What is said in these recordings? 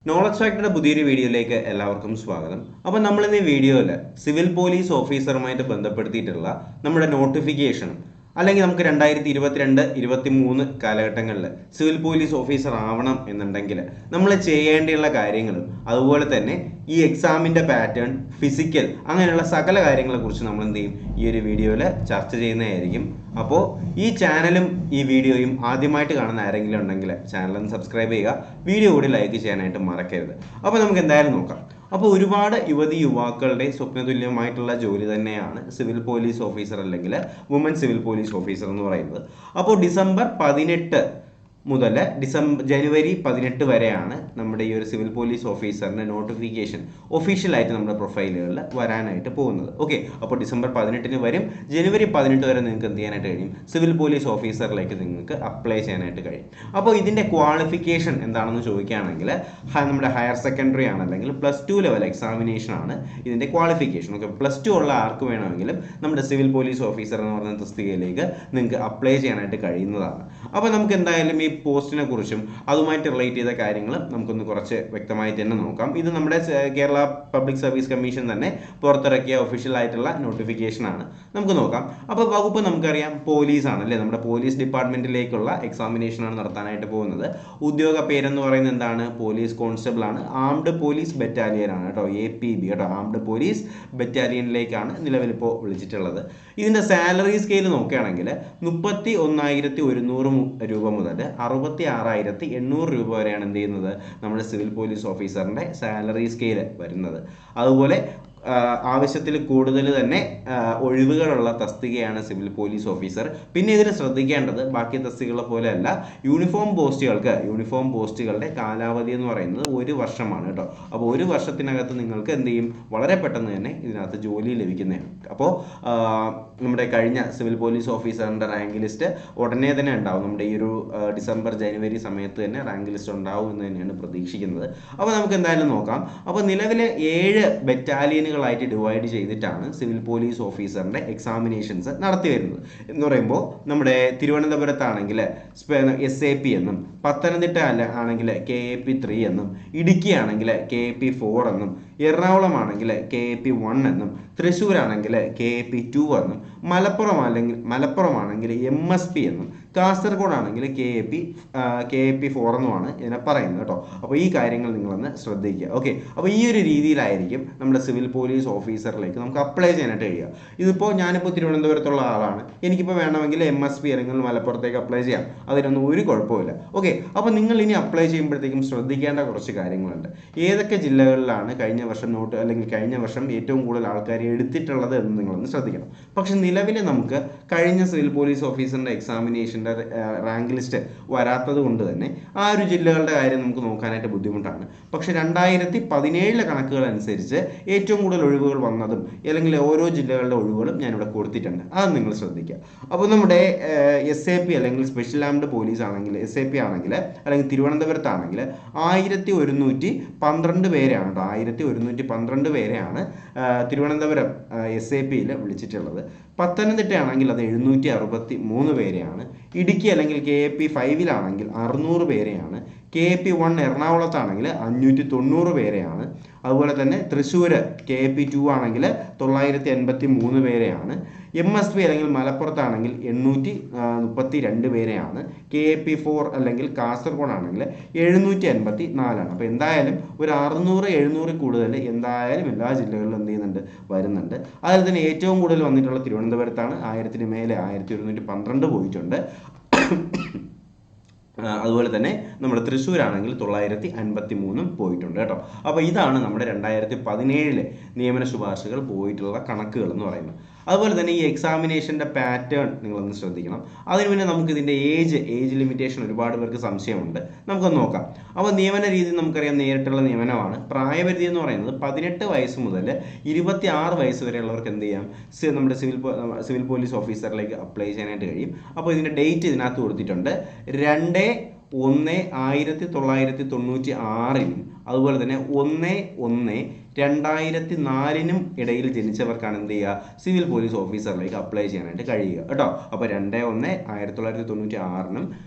Knowledge ഫാക്ടറിയുടെ പുതിയൊരു വീഡിയോയിലേക്ക് എല്ലാവർക്കും സ്വാഗതം. അപ്പോൾ നമ്മൾ ഇന്ന് ഈ വീഡിയോയിൽ സിവിൽ പോലീസ് ഓഫീസറുമായിട്ട് ബന്ധപ്പെടുത്തിയിട്ടുള്ള നമ്മുടെ നോട്ടിഫിക്കേഷനും അല്ലെങ്കിൽ നമുക്ക് 2022-23 കാലഘട്ടങ്ങളിൽ സിവിൽ പോലീസ് ഓഫീസർ ആവണം എന്നുണ്ടെങ്കിൽ നമ്മൾ ചെയ്യേണ്ടിയുള്ള കാര്യങ്ങളും അതുപോലെ തന്നെ ഈ എക്സാമിൻ്റെ പാറ്റേൺ, ഫിസിക്കൽ, അങ്ങനെയുള്ള സകല കാര്യങ്ങളെക്കുറിച്ച് നമ്മൾ എന്ത് ചെയ്യും ഈ ഒരു വീഡിയോയിൽ ചർച്ച ചെയ്യുന്നതായിരിക്കും. അപ്പോൾ ഈ ചാനലും ഈ വീഡിയോയും ആദ്യമായിട്ട് കാണുന്ന ആരെങ്കിലും ഉണ്ടെങ്കിൽ ചാനലൊന്ന് സബ്സ്ക്രൈബ് ചെയ്യുക, വീഡിയോ കൂടി ലൈക്ക് ചെയ്യാനായിട്ട് മറക്കരുത്. അപ്പോൾ നമുക്ക് എന്തായാലും നോക്കാം. അപ്പോൾ ഒരുപാട് യുവാക്കളുടെ സ്വപ്നതുല്യമായിട്ടുള്ള ജോലി തന്നെയാണ് സിവിൽ പോലീസ് ഓഫീസർ അല്ലെങ്കിൽ വുമൻ സിവിൽ പോലീസ് ഓഫീസർ എന്ന് പറയുന്നത്. അപ്പോൾ ഡിസംബർ 18 മുതൽ ജനുവരി 18 വരെയാണ് നമ്മുടെ ഈ ഒരു സിവിൽ പോലീസ് ഓഫീസറിൻ്റെ നോട്ടിഫിക്കേഷൻ ഒഫീഷ്യലായിട്ട് നമ്മുടെ പ്രൊഫൈലുകളിൽ വരാനായിട്ട് പോകുന്നത്. ഓക്കെ, അപ്പോൾ ഡിസംബർ 18 വരും. ജനുവരി 18 വരെ നിങ്ങൾക്ക് എന്ത് ചെയ്യാനായിട്ട് കഴിയും? സിവിൽ പോലീസ് ഓഫീസറിലേക്ക് നിങ്ങൾക്ക് അപ്ലൈ ചെയ്യാനായിട്ട് കഴിയും. അപ്പോൾ ഇതിൻ്റെ ക്വാളിഫിക്കേഷൻ എന്താണെന്ന് ചോദിക്കുകയാണെങ്കിൽ നമ്മുടെ ഹയർ സെക്കൻഡറി ആണ് അല്ലെങ്കിൽ +2 ലെവൽ എക്സാമിനേഷൻ ആണ് ഇതിൻ്റെ ക്വാളിഫിക്കേഷൻ. ഓക്കെ, +2 ഉള്ള ആർക്ക് വേണമെങ്കിലും നമ്മുടെ സിവിൽ പോലീസ് ഓഫീസർ എന്ന് പറയുന്ന തസ്തികയിലേക്ക് നിങ്ങൾക്ക് അപ്ലൈ ചെയ്യാനായിട്ട് കഴിയുന്നതാണ്. അപ്പോൾ നമുക്ക് എന്തായാലും ഈ പോസ്റ്റിനെ കുറിച്ചും അതുമായിട്ട് റിലേറ്റ് ചെയ്ത കാര്യങ്ങൾ നമുക്കൊന്ന് കുറച്ച് വ്യക്തമായിട്ട് തന്നെ നോക്കാം. ഇത് നമ്മുടെ കേരള പബ്ലിക് സർവീസ് കമ്മീഷൻ തന്നെ പുറത്തിറക്കിയ ഒഫീഷ്യൽ ആയിട്ടുള്ള നോട്ടിഫിക്കേഷൻ ആണ്. നമുക്ക് നോക്കാം. അപ്പോൾ വകുപ്പ് നമുക്കറിയാം പോലീസ് ആണ് അല്ലേ, നമ്മുടെ പോലീസ് ഡിപ്പാർട്ട്മെന്റിലേക്കുള്ള എക്സാമിനേഷൻ ആണ് നടത്താനായിട്ട് പോകുന്നത്. ഉദ്യോഗ പേരെന്ന് പറയുന്നത് എന്താണ്? പോലീസ് കോൺസ്റ്റബിൾ ആണ്. ആംഡ് പോലീസ് ബറ്റാലിയൻ ആണ് കേട്ടോ, APB കേട്ടോ, ആംഡ് പോലീസ് ബറ്റാലിയനിലേക്കാണ് നിലവിലിപ്പോൾ വിളിച്ചിട്ടുള്ളത്. ഇതിൻ്റെ സാലറി സ്കെയിൽ നോക്കുകയാണെങ്കിൽ 31,100 രൂപ മുതൽ 66,800 രൂപ വരെയാണ് എന്ത് ചെയ്യുന്നത് നമ്മുടെ സിവിൽ പോലീസ് ഓഫീസറിൻ്റെ സാലറി സ്കെയിൽ വരുന്നത്. അതുപോലെ ആവശ്യത്തിൽ കൂടുതൽ തന്നെ ഒഴിവുകളുള്ള തസ്തികയാണ് സിവിൽ പോലീസ് ഓഫീസർ. പിന്നെ ഇതിൽ ശ്രദ്ധിക്കേണ്ടത് ബാക്കി തസ്തികകളെ പോലെയല്ല, യൂണിഫോം പോസ്റ്റുകളുടെ കാലാവധി എന്ന് പറയുന്നത് 1 വർഷമാണ് കേട്ടോ. അപ്പോൾ 1 വർഷത്തിനകത്ത് നിങ്ങൾക്ക് എന്ത് ചെയ്യും? വളരെ പെട്ടെന്ന് തന്നെ ഇതിനകത്ത് ജോലി ലഭിക്കുന്നതാണ്. അപ്പോൾ നമ്മുടെ കഴിഞ്ഞ സിവിൽ പോലീസ് ഓഫീസറിൻ്റെ റാങ്ക് ലിസ്റ്റ് ഉടനെ തന്നെ ഉണ്ടാവും. നമ്മുടെ ഈ ഒരു ഡിസംബർ ജനുവരി സമയത്ത് തന്നെ റാങ്ക് ലിസ്റ്റ് ഉണ്ടാവും എന്ന് തന്നെയാണ് പ്രതീക്ഷിക്കുന്നത്. അപ്പോൾ നമുക്ക് എന്തായാലും നോക്കാം. അപ്പോൾ നിലവിലെ 7 ബറ്റാലിയനുകളായിട്ട് ഡിവൈഡ് ചെയ്തിട്ടാണ് സിവിൽ പോലീസ് ഓഫീസറിൻ്റെ എക്സാമിനേഷൻസ് നടത്തി വരുന്നത്. എന്ന് പറയുമ്പോൾ നമ്മുടെ തിരുവനന്തപുരത്താണെങ്കിൽ SAP എന്നും, പത്തനംതിട്ട ആണെങ്കിൽ KAP3 എന്നും, ഇടുക്കി ആണെങ്കിൽ KAP4 എന്നും, എറണാകുളം ആണെങ്കിൽ KAP1 എന്നും, തൃശ്ശൂരാണെങ്കിൽ KAP2 എന്നും, മലപ്പുറം ആണെങ്കിൽ MSP എന്നും, കാസർഗോഡ് ആണെങ്കിൽ KAP4 എന്നുമാണ് ഇതിനെ പറയുന്നത് കേട്ടോ. അപ്പോൾ ഈ കാര്യങ്ങൾ നിങ്ങളൊന്ന് ശ്രദ്ധിക്കുക. ഓക്കെ, അപ്പോൾ ഈ ഒരു രീതിയിലായിരിക്കും നമ്മുടെ സിവിൽ പോലീസ് ഓഫീസറിലേക്ക് നമുക്ക് അപ്ലൈ ചെയ്യാനായിട്ട് കഴിയുക. ഇതിപ്പോൾ ഞാനിപ്പോൾ തിരുവനന്തപുരത്തുള്ള ആളാണ്, എനിക്കിപ്പോൾ വേണമെങ്കിൽ MSP അല്ലെങ്കിൽ മലപ്പുറത്തേക്ക് അപ്ലൈ ചെയ്യാം, അതിനൊന്നും ഒരു കുഴപ്പമില്ല. ഓക്കെ, അപ്പോൾ നിങ്ങൾ ഇനി അപ്ലൈ ചെയ്യുമ്പോഴത്തേക്കും ശ്രദ്ധിക്കേണ്ട കുറച്ച് കാര്യങ്ങളുണ്ട്. ഏതൊക്കെ ജില്ലകളിലാണ് കഴിഞ്ഞ വർഷം ഏറ്റവും കൂടുതൽ ആൾക്കാർ എടുത്തിട്ടുള്ളത് എന്ന് നിങ്ങളൊന്ന് ശ്രദ്ധിക്കണം. പക്ഷെ നിലവിൽ നമുക്ക് കഴിഞ്ഞ സിവിൽ പോലീസ് ഓഫീസറിൻ്റെ എക്സാമിനേഷൻ്റെ റാങ്ക് ലിസ്റ്റ് വരാത്തത് കൊണ്ട് തന്നെ ആ ഒരു ജില്ലകളുടെ കാര്യം നമുക്ക് നോക്കാനായിട്ട് ബുദ്ധിമുട്ടാണ്. പക്ഷെ 2017 കണക്കുകൾ അനുസരിച്ച് ഏറ്റവും കൂടുതൽ ഒഴിവുകൾ വന്നതും അല്ലെങ്കിൽ ഓരോ ജില്ലകളുടെ ഒഴിവുകളും ഞാനിവിടെ കൊടുത്തിട്ടുണ്ട്, അത് നിങ്ങൾ ശ്രദ്ധിക്കുക. അപ്പോൾ നമ്മുടെ SAP അല്ലെങ്കിൽ സ്പെഷ്യൽ ആംഡ് പോലീസ് ആണെങ്കിൽ SAP ആണെങ്കിൽ അല്ലെങ്കിൽ തിരുവനന്തപുരത്താണെങ്കിൽ 1112 പേരെയാണ് കേട്ടോ, 1112 പേരെയാണ് തിരുവനന്തപുരം SAPയിൽ വിളിച്ചിട്ടുള്ളത്. പത്തനംതിട്ട ആണെങ്കിൽ അത് 763 പേരെയാണ്. ഇടുക്കി അല്ലെങ്കിൽ KAP5 600 പേരെയാണ്. KAP1 എറണാകുളത്താണെങ്കിൽ 590 പേരെയാണ്. അതുപോലെ തന്നെ തൃശ്ശൂർ KAP2 ആണെങ്കിൽ 983 പേരെയാണ്. MSP അല്ലെങ്കിൽ മലപ്പുറത്താണെങ്കിൽ 832 പേരെയാണ്. KAP4 അല്ലെങ്കിൽ കാസർഗോഡ് ആണെങ്കിൽ 784 ആണ്. അപ്പോൾ എന്തായാലും ഒരു 600-700 കൂടുതൽ എന്തായാലും എല്ലാ ജില്ലകളിലും എന്ത് ചെയ്യുന്നുണ്ട്, വരുന്നുണ്ട്. അതിൽ തന്നെ ഏറ്റവും കൂടുതൽ വന്നിട്ടുള്ള തിരുവനന്തപുരത്താണ്. 1000-ന് മേലെ 1112 പോയിട്ടുണ്ട്. അതുപോലെ തന്നെ നമ്മുടെ തൃശ്ശൂരാണെങ്കിൽ 953 പോയിട്ടുണ്ട് കേട്ടോ. അപ്പോൾ ഇതാണ് നമ്മുടെ 2017 നിയമന ശുപാർശകൾ പോയിട്ടുള്ള കണക്കുകൾ എന്ന് പറയുന്നത്. അതുപോലെ തന്നെ ഈ എക്സാമിനേഷൻ്റെ പാറ്റേൺ നിങ്ങളൊന്ന് ശ്രദ്ധിക്കണം. അതിന് പിന്നെ നമുക്ക് ഇതിൻ്റെ ഏജ് ലിമിറ്റേഷൻ ഒരുപാട് പേർക്ക് സംശയമുണ്ട്, നമുക്കൊന്ന് നോക്കാം. അപ്പോൾ നിയമന രീതി നമുക്കറിയാം, നേരിട്ടുള്ള നിയമനമാണ്. പ്രായപരിധി എന്ന് പറയുന്നത് 18 വയസ്സ് മുതൽ 26 വയസ്സ് വരെയുള്ളവർക്ക് എന്ത് ചെയ്യാം, നമ്മുടെ സിവിൽ പോലീസ് ഓഫീസറിലേക്ക് അപ്ലൈ ചെയ്യാനായിട്ട് കഴിയും. അപ്പോൾ ഇതിൻ്റെ ഡേറ്റ് ഇതിനകത്ത് കൊടുത്തിട്ടുണ്ട്. 2/1/1996 അതുപോലെ തന്നെ 1/1/2004 ഇടയിൽ ജനിച്ചവർക്കാണ് എന്ത് ചെയ്യുക, സിവിൽ പോലീസ് ഓഫീസറിലേക്ക് അപ്ലൈ ചെയ്യാനായിട്ട് കഴിയുക കേട്ടോ. അപ്പോൾ 2/1/1996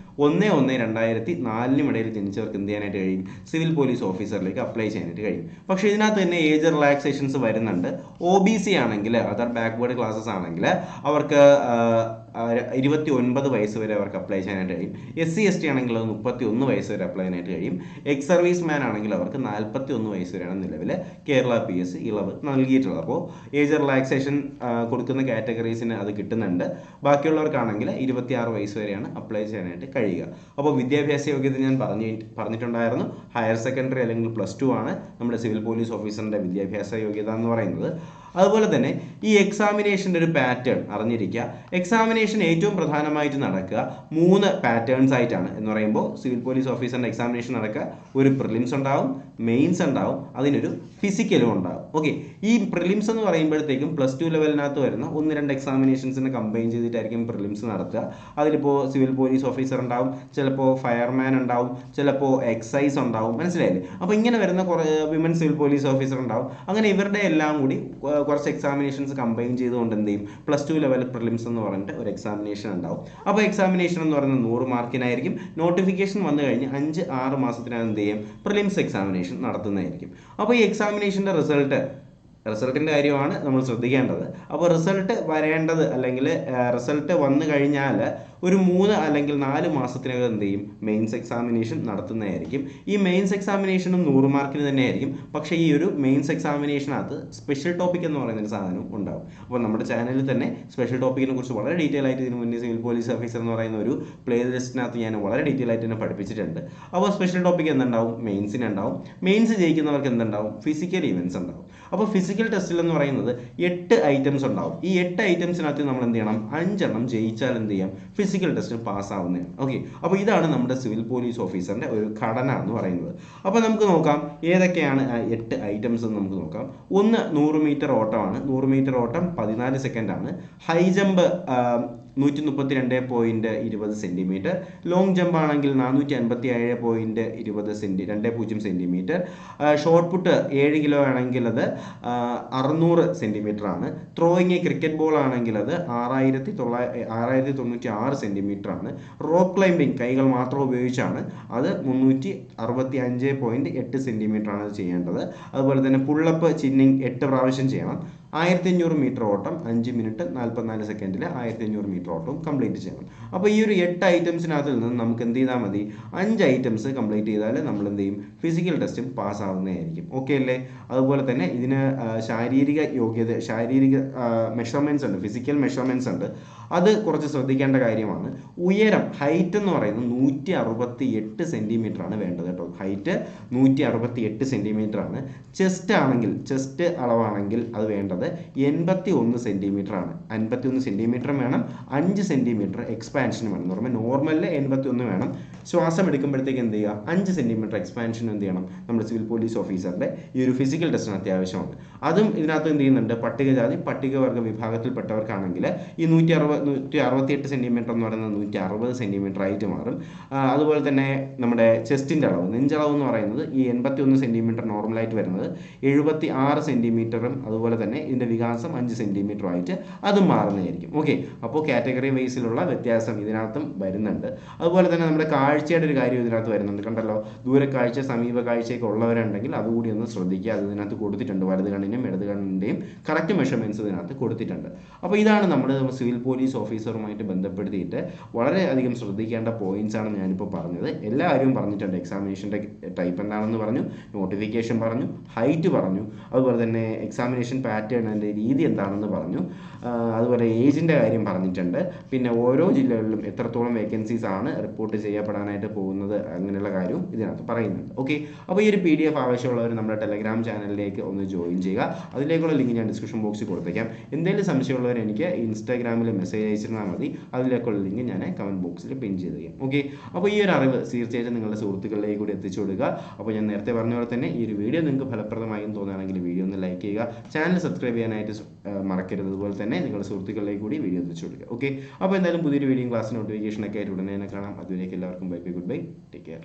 1/1/2004 ഇടയിൽ ജനിച്ചവർക്ക് എന്ത് ചെയ്യാനായിട്ട് കഴിയും? സിവിൽ പോലീസ് ഓഫീസറിലേക്ക് അപ്ലൈ ചെയ്യാനായിട്ട് കഴിയും. പക്ഷേ ഇതിനകത്ത് തന്നെ ഏജ് റിലാക്സേഷൻസ് വരുന്നുണ്ട്. OBC ആണെങ്കിൽ, അതർ ബാക്ക്വേർഡ് ക്ലാസ്സസ് ആണെങ്കിൽ അവർക്ക് 29 വയസ്സ് വരെ അവർക്ക് അപ്ലൈ ചെയ്യാനായിട്ട് കഴിയും. SC/ST ആണെങ്കിൽ അത് 31 വയസ്സ് വരെ അപ്ലൈ ചെയ്യാനായിട്ട് കഴിയും. എക്സ് സർവീസ് മാൻ ആണെങ്കിൽ അവർക്ക് 41 വയസ്സ് വരെയാണ് നിലവിൽ കേരള PSC ഇളവ് നൽകിയിട്ടുള്ളത്. അപ്പോൾ ഏജ് റിലാക്സേഷൻ കൊടുക്കുന്ന കാറ്റഗറീസിന് അത് കിട്ടുന്നുണ്ട്. ബാക്കിയുള്ളവർക്കാണെങ്കിൽ 26 വയസ്സ് വരെയാണ് അപ്ലൈ ചെയ്യാനായിട്ട് കഴിയുക. അപ്പോൾ വിദ്യാഭ്യാസ യോഗ്യത ഞാൻ പറഞ്ഞിട്ടുണ്ടായിരുന്നു. ഹയർ സെക്കൻഡറി അല്ലെങ്കിൽ +2 ആണ് നമ്മുടെ സിവിൽ പോലീസ് ഓഫീസറിൻ്റെ വിദ്യാഭ്യാസ യോഗ്യത എന്ന് പറയുന്നത്. അതുപോലെ തന്നെ ഈ എക്സാമിനേഷൻ്റെ ഒരു പാറ്റേൺ അറിഞ്ഞിരിക്കുക. എക്സാമിനേഷൻ ഏറ്റവും പ്രധാനമായിട്ട് നടക്കുക 3 പാറ്റേൺസ് ആയിട്ടാണ്. എന്ന് പറയുമ്പോൾ സിവിൽ പോലീസ് ഓഫീസറിൻ്റെ എക്സാമിനേഷൻ നടക്കുക, ഒരു പ്രിലിംസ് ഉണ്ടാവും, മെയിൻസ് ഉണ്ടാവും, അതിനൊരു ഫിസിക്കലും ഉണ്ടാവും. ഓക്കെ, ഈ പ്രിലിംസ് എന്ന് പറയുമ്പോഴത്തേക്കും +2 ലെവലിനകത്ത് വരുന്ന 1-2 എക്സാമിനേഷൻസിനെ കമ്പൈൻ ചെയ്തിട്ടായിരിക്കും പ്രിലിംസ് നടത്തുക. അതിലിപ്പോൾ സിവിൽ പോലീസ് ഓഫീസർ ഉണ്ടാവും, ചിലപ്പോൾ ഫയർമാൻ ഉണ്ടാവും, ചിലപ്പോൾ എക്സൈസ് ഉണ്ടാവും. മനസ്സിലായില്ലേ? അപ്പോൾ ഇങ്ങനെ വരുന്ന കുറേ വിമൻ സിവിൽ പോലീസ് ഓഫീസർ ഉണ്ടാവും. അങ്ങനെ ഇവരുടെ എല്ലാം കൂടി കുറച്ച് എക്സാമിനേഷൻസ് കമ്പൈൻ ചെയ്തുകൊണ്ട് എന്ത് ചെയ്യും? +2 ലെവൽ പ്രിലിംസ് എന്ന് പറഞ്ഞിട്ട് ഒരു എക്സാമിനേഷൻ ഉണ്ടാവും. അപ്പോൾ എക്സാമിനേഷൻ എന്ന് പറയുന്നത് 100 മാർക്കിനായിരിക്കും. നോട്ടിഫിക്കേഷൻ വന്നു കഴിഞ്ഞ് 5-6 മാസത്തിനകം എന്ത് ചെയ്യും? പ്രിലിംസ് എക്സാമിനേഷൻ നടത്തുന്നതായിരിക്കും. അപ്പോൾ ഈ എക്സാമിനേഷൻ്റെ റിസൾട്ടിൻ്റെ കാര്യമാണ് നമ്മൾ ശ്രദ്ധിക്കേണ്ടത്. അപ്പോൾ റിസൾട്ട് വരേണ്ടത്, അല്ലെങ്കിൽ റിസൾട്ട് വന്നു കഴിഞ്ഞാൽ ഒരു 3 അല്ലെങ്കിൽ 4 മാസത്തിനകം എന്ത് ചെയ്യും? മെയിൻസ് എക്സാമിനേഷൻ നടത്തുന്നതായിരിക്കും. ഈ മെയിൻസ് എക്സാമിനേഷനും 100 മാർക്കിന് തന്നെ ആയിരിക്കും. പക്ഷേ ഈ ഒരു മെയിൻസ് എക്സാമിനേഷനകത്ത് സ്പെഷ്യൽ ടോപ്പിക് എന്ന് പറയുന്ന ഒരു സാധനം ഉണ്ടാവും. അപ്പോൾ നമ്മുടെ ചാനലിൽ തന്നെ സ്പെഷ്യൽ ടോപ്പിക്കിനെ കുറിച്ച് വളരെ ഡീറ്റെയിൽ ആയിട്ട് ഇതിന് മുന്നേ സിവിൽ പോലീസ് ഓഫീസർ എന്ന് പറയുന്ന ഒരു പ്ലേ ലിസ്റ്റിനകത്ത് ഞാൻ വളരെ ഡീറ്റെയിൽ ആയിട്ട് തന്നെ പഠിപ്പിച്ചിട്ടുണ്ട്. അപ്പോൾ സ്പെഷ്യൽ ടോപ്പിക് എന്തുണ്ടാവും? മെയിൻസിനുണ്ടാവും. മെയിൻസ് ജയിക്കുന്നവർക്ക് എന്തുണ്ടാവും? ഫിസിക്കൽ ഇവൻറ്റ്സ് ഉണ്ടാവും. അപ്പോൾ ഫിസിക്കൽ ടെസ്റ്റിൽ എന്ന് പറയുന്നത് 8 ഐറ്റംസ് ഉണ്ടാവും. ഈ 8 ഐറ്റംസിനകത്ത് നമ്മൾ എന്ത് ചെയ്യണം? 5 എണ്ണം ജയിച്ചാൽ എന്ത് ചെയ്യാം? Physical test പാസ്സാവുന്നതാണ്. ഓക്കെ, അപ്പോൾ ഇതാണ് നമ്മുടെ സിവിൽ പോലീസ് ഓഫീസറിൻ്റെ ഒരു ഘടന എന്ന് പറയുന്നത്. അപ്പോൾ നമുക്ക് നോക്കാം ഏതൊക്കെയാണ് 8 ഐറ്റംസ് എന്ന് നമുക്ക് നോക്കാം. ഒന്ന് 100 മീറ്റർ ഓട്ടമാണ്. 100 മീറ്റർ ഓട്ടം 14 സെക്കൻഡാണ്. High jump 132.20 centimetre. Long jump ആണെങ്കിൽ 457.20 സെൻറ്റിമീറ്റർ. ഷോർട്ട് പുട്ട് 7 കിലോ ആണെങ്കിൽ അത് 600 സെൻറ്റിമീറ്റർ ആണ്. ത്രോയിങ് ക്രിക്കറ്റ് ബോൾ ആണെങ്കിൽ അത് 6,096 സെൻറ്റിമീറ്റർ ആണ്. റോപ്പ് ക്ലൈംബിംഗ് കൈകൾ മാത്രം ഉപയോഗിച്ചാണ്, അത് 365.8 സെൻറ്റിമീറ്റർ ആണ് ചെയ്യേണ്ടത്. അതുപോലെ തന്നെ പുള്ളപ്പ് ചിന്നിങ് 8 പ്രാവശ്യം ചെയ്യണം. 1500 മീറ്റർ ഓട്ടം 5 മിനിറ്റ് 44 സെക്കൻഡിൽ 1500 മീറ്റർ ഓട്ടവും കംപ്ലീറ്റ് ചെയ്യണം. അപ്പോൾ ഈ ഒരു 8 ഐറ്റംസിനകത്ത് നിന്ന് നമുക്ക് എന്ത് ചെയ്താൽ മതി? 5 ഐറ്റംസ് കംപ്ലീറ്റ് ചെയ്താൽ നമ്മൾ എന്ത് ചെയ്യും? ഫിസിക്കൽ ടെസ്റ്റും പാസ്സാവുന്നതായിരിക്കും. ഓക്കെ അല്ലേ? അതുപോലെ തന്നെ ഇതിന് ശാരീരിക മെഷർമെൻറ്റ്സ് ഉണ്ട്, ഫിസിക്കൽ മെഷർമെൻറ്റ്സ് ഉണ്ട്. അത് കുറച്ച് ശ്രദ്ധിക്കേണ്ട കാര്യമാണ്. ഉയരം, ഹൈറ്റ് എന്ന് പറയുന്നത് 168 സെൻറ്റിമീറ്റർ ആണ് വേണ്ടത് കേട്ടോ. ഹൈറ്റ് 168 സെൻറ്റിമീറ്റർ ആണ്. ചെസ്റ്റ് ആണെങ്കിൽ, ചെസ്റ്റ് അളവാണെങ്കിൽ അത് വേണ്ടത് 81 സെൻറ്റിമീറ്റർ ആണ്. 51 സെൻറ്റിമീറ്റർ വേണം. 5 സെൻറ്റിമീറ്റർ എക്സ്പാൻഷൻ വേണം. എന്ന് പറയുമ്പോൾ നോർമലിൽ 81 വേണം. ശ്വാസം എടുക്കുമ്പോഴത്തേക്ക് എന്ത് ചെയ്യുക? 5 സെൻറ്റിമീറ്റർ എക്സ്പാൻഷൻ എന്ത് ചെയ്യണം? നമ്മുടെ സിവിൽ പോലീസ് ഓഫീസറിൻ്റെ ഈ ഒരു ഫിസിക്കൽ ടെസ്റ്റിന് അത്യാവശ്യമാണ്. അതും ഇതിനകത്ത് എന്ത് ചെയ്യുന്നുണ്ട്? പട്ടികജാതി പട്ടികവർഗ വിഭാഗത്തിൽപ്പെട്ടവർക്കാണെങ്കിൽ ഈ 168 സെൻറ്റിമീറ്റർ എന്ന് പറയുന്നത് 160 സെൻറ്റിമീറ്റർ ആയിട്ട് മാറും. അതുപോലെ തന്നെ നമ്മുടെ ചെസ്റ്റിൻ്റെ അളവ്, നെഞ്ചളവ് എന്ന് പറയുന്നത് ഈ 81 സെൻറ്റിമീറ്റർ നോർമലായിട്ട് വരുന്നത് 76 സെൻറ്റിമീറ്ററും അതുപോലെ തന്നെ ഇതിൻ്റെ വികാസം 5 സെൻറ്റിമീറ്റർ ആയിട്ട് അതും മാറുന്നതായിരിക്കും. ഓക്കെ, അപ്പോൾ കാറ്റഗറി വൈസിലുള്ള വ്യത്യാസം ഇതിനകത്തും വരുന്നുണ്ട്. അതുപോലെ തന്നെ നമ്മുടെ കാഴ്ചയുടെ ഒരു കാര്യം ഇതിനകത്ത് വരുന്നുണ്ട്. കണ്ടല്ലോ, ദൂരക്കാഴ്ച സമീപ കാഴ്ചയൊക്കെ ഉള്ളവരുണ്ടെങ്കിൽ അതുകൂടി ഒന്ന് ശ്രദ്ധിക്കുക. അത് ഇതിനകത്ത് കൊടുത്തിട്ടുണ്ട്. വലത് കണ്ണിൻ്റെയും ഇടത് കണ്ണിൻ്റെയും കറക്റ്റ് മെഷർമെൻറ്റ്സ് ഇതിനകത്ത് കൊടുത്തിട്ടുണ്ട്. അപ്പോൾ ഇതാണ് നമ്മൾ സിവിൽ പോലീസ് ഓഫീസറുമായിട്ട് ബന്ധപ്പെടുത്തിയിട്ട് വളരെയധികം ശ്രദ്ധിക്കേണ്ട പോയിന്റ്സ് ആണ് ഞാനിപ്പോൾ പറഞ്ഞത്. എല്ലാ കാര്യവും പറഞ്ഞിട്ടുണ്ട്. എക്സാമിനേഷൻ്റെ ടൈപ്പ് എന്താണെന്ന് പറഞ്ഞു, നോട്ടിഫിക്കേഷൻ പറഞ്ഞു, ഹൈറ്റ് പറഞ്ഞു, അതുപോലെ തന്നെ എക്സാമിനേഷൻ പാറ്റേൺ അതിൻ്റെ രീതി എന്താണെന്ന് പറഞ്ഞു, അതുപോലെ ഏജിൻ്റെ കാര്യം പറഞ്ഞിട്ടുണ്ട്. പിന്നെ ഓരോ ജില്ലകളിലും എത്രത്തോളം വേക്കൻസീസ് ആണ് റിപ്പോർട്ട് ചെയ്യപ്പെടാനായിട്ട് പോകുന്നത് അങ്ങനെയുള്ള കാര്യവും ഇതിനകത്ത് പറയുന്നുണ്ട്. ഓക്കെ, അപ്പോൾ ഈ ഒരു PDF ആവശ്യമുള്ളവർ നമ്മുടെ ടെലഗ്രാം ചാനലിലേക്ക് ഒന്ന് ജോയിൻ ചെയ്യുക. അതിലേക്കുള്ള ലിങ്ക് ഞാൻ ഡിസ്ക്രിപ്ഷൻ ബോക്സിൽ കൊടുത്തേക്കാം. എന്തെങ്കിലും സംശയമുള്ളവർ എനിക്ക് ഇൻസ്റ്റാഗ്രാമിൽ മെസ്സേജ് അയച്ചിരുന്നാൽ മതി. അതിലേക്കുള്ള ലിങ്ക് ഞാൻ കമൻറ്റ് ബോക്സിൽ പിൻ ചെയ്ത് തരാം. ഓക്കെ, അപ്പോൾ ഈ ഒരു അറിവ് തീർച്ചയായിട്ടും നിങ്ങളുടെ സുഹൃത്തുക്കളിലേക്ക് കൂടി എത്തിച്ചു കൊടുക്കുക. അപ്പോൾ ഞാൻ നേരത്തെ പറഞ്ഞ പോലെ തന്നെ ഈ ഒരു വീഡിയോ നിങ്ങൾക്ക് ഫലപ്രദമായി തോന്നുകയാണെങ്കിൽ വീഡിയോ ഒന്ന് ലൈക്ക് ചെയ്യുക, ചാനൽ സബ്സ്ക്രൈബ് ചെയ്യാനായിട്ട് മറക്കരുത്. അതുപോലെ തന്നെ നിങ്ങളുടെ സുഹൃത്തുക്കളിലേക്ക് കൂടി വീഡിയോ എത്തിച്ചു കൊടുക്കുക. ഓക്കെ, അപ്പോൾ എന്തായാലും പുതിയൊരു വീഡിയോ ക്ലാസ് നോട്ടിഫിക്കേഷനൊക്കെ ആയിട്ട് ഉടനെ തന്നെ കാണാം. അതുവരേക്കും എല്ലാവർക്കും bye bye, good bye, take care.